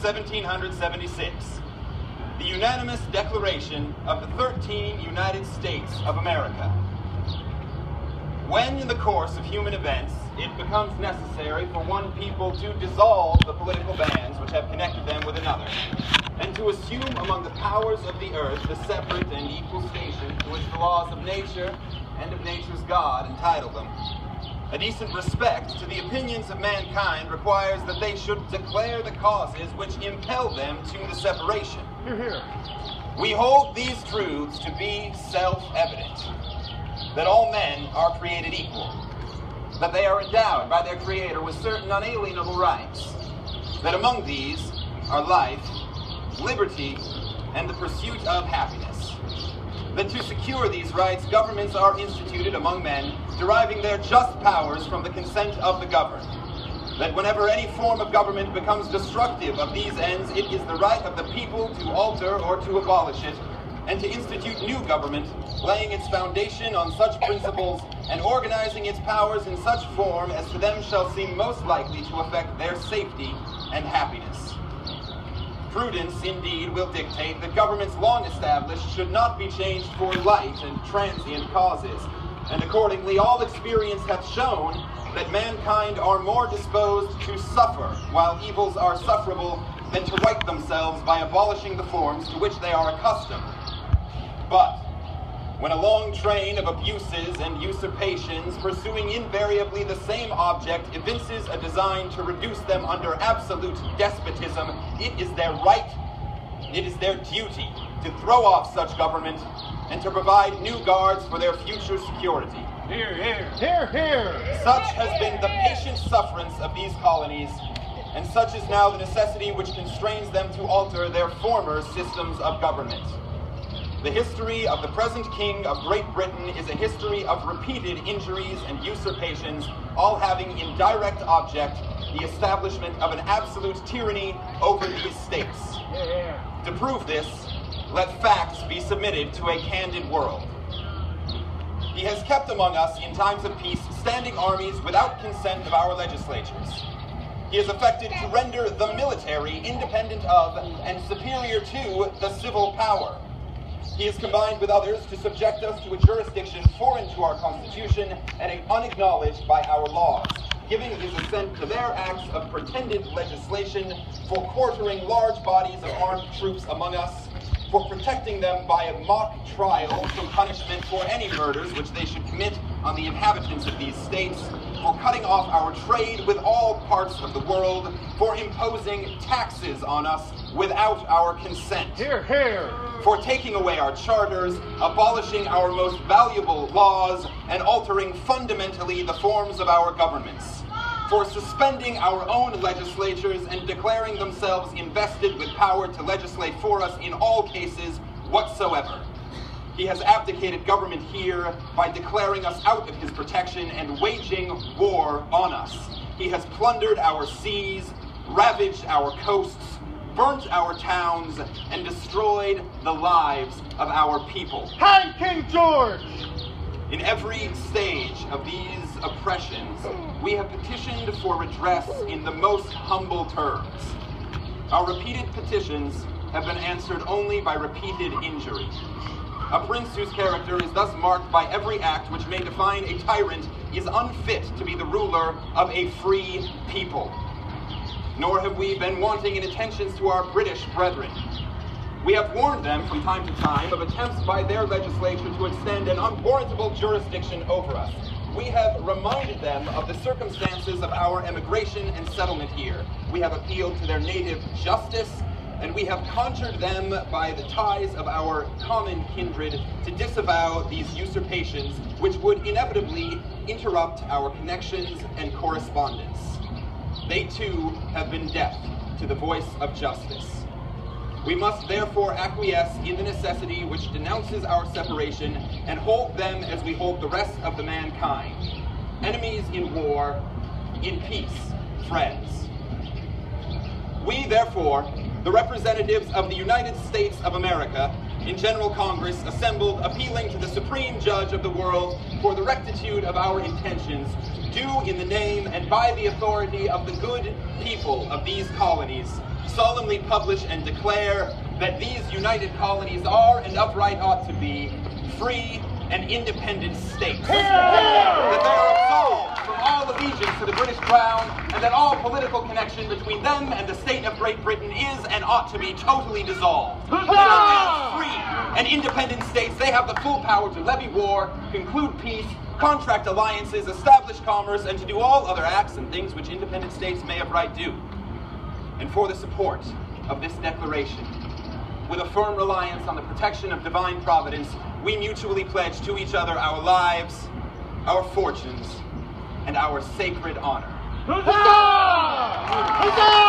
1776, the unanimous declaration of the 13 United States of America. When in the course of human events it becomes necessary for one people to dissolve the political bands which have connected them with another, and to assume among the powers of the earth the separate and equal station to which the laws of nature and of nature's God entitle them, a decent respect to the opinions of mankind requires that they should declare the causes which impel them to the separation. Hear, hear. We hold these truths to be self-evident, that all men are created equal, that they are endowed by their Creator with certain unalienable rights, that among these are life, liberty, and the pursuit of happiness, that to secure these rights, governments are instituted among men, deriving their just powers from the consent of the governed, that whenever any form of government becomes destructive of these ends, it is the right of the people to alter or to abolish it, and to institute new government, laying its foundation on such principles and organizing its powers in such form as to them shall seem most likely to affect their safety and happiness. Prudence, indeed, will dictate that governments long established should not be changed for light and transient causes, and accordingly all experience hath shown that mankind are more disposed to suffer while evils are sufferable than to right themselves by abolishing the forms to which they are accustomed. But when a long train of abuses and usurpations, pursuing invariably the same object, evinces a design to reduce them under absolute despotism, it is their right, it is their duty to throw off such government and to provide new guards for their future security. Hear, hear. Hear, hear. Such has been the patient sufferance of these colonies, and such is now the necessity which constrains them to alter their former systems of government. The history of the present King of Great Britain is a history of repeated injuries and usurpations, all having in direct object the establishment of an absolute tyranny over these states. To prove this, let facts be submitted to a candid world. He has kept among us in times of peace standing armies without consent of our legislatures. He has affected to render the military independent of and superior to the civil power. He has combined with others to subject us to a jurisdiction foreign to our Constitution and unacknowledged by our laws, giving his assent to their acts of pretended legislation for quartering large bodies of armed troops among us, for protecting them by a mock trial from punishment for any murders which they should commit on the inhabitants of these states, for cutting off our trade with all parts of the world, for imposing taxes on us without our consent. Hear, hear. For taking away our charters, abolishing our most valuable laws, and altering fundamentally the forms of our governments. For suspending our own legislatures and declaring themselves invested with power to legislate for us in all cases whatsoever. He has abdicated government here by declaring us out of his protection and waging war on us. He has plundered our seas, ravaged our coasts, burnt our towns, and destroyed the lives of our people. Hang King George! In every stage of these oppressions, we have petitioned for redress in the most humble terms. Our repeated petitions have been answered only by repeated injury. A prince whose character is thus marked by every act which may define a tyrant is unfit to be the ruler of a free people. Nor have we been wanting in attentions to our British brethren. We have warned them from time to time of attempts by their legislature to extend an unwarrantable jurisdiction over us. We have reminded them of the circumstances of our emigration and settlement here. We have appealed to their native justice, and we have conjured them by the ties of our common kindred to disavow these usurpations, which would inevitably interrupt our connections and correspondence. They too have been deaf to the voice of justice. We must therefore acquiesce in the necessity which denounces our separation and hold them as we hold the rest of the mankind. Enemies in war, in peace, friends. We therefore, the representatives of the United States of America, in General Congress assembled appealing to the Supreme Judge of the world for the rectitude of our intentions, do in the name and by the authority of the good people of these colonies solemnly publish and declare that these united colonies are and upright ought to be free and independent states. That they are absolved from all allegiance to the British Crown, and that all political connection between them and the state of Great Britain is and ought to be totally dissolved. That as free and independent states, they have the full power to levy war, conclude peace, contract alliances, establish commerce, and to do all other acts and things which independent states may of right do. And for the support of this declaration, with a firm reliance on the protection of divine providence, we mutually pledge to each other our lives, our fortunes, and our sacred honor. Huzzah! Huzzah!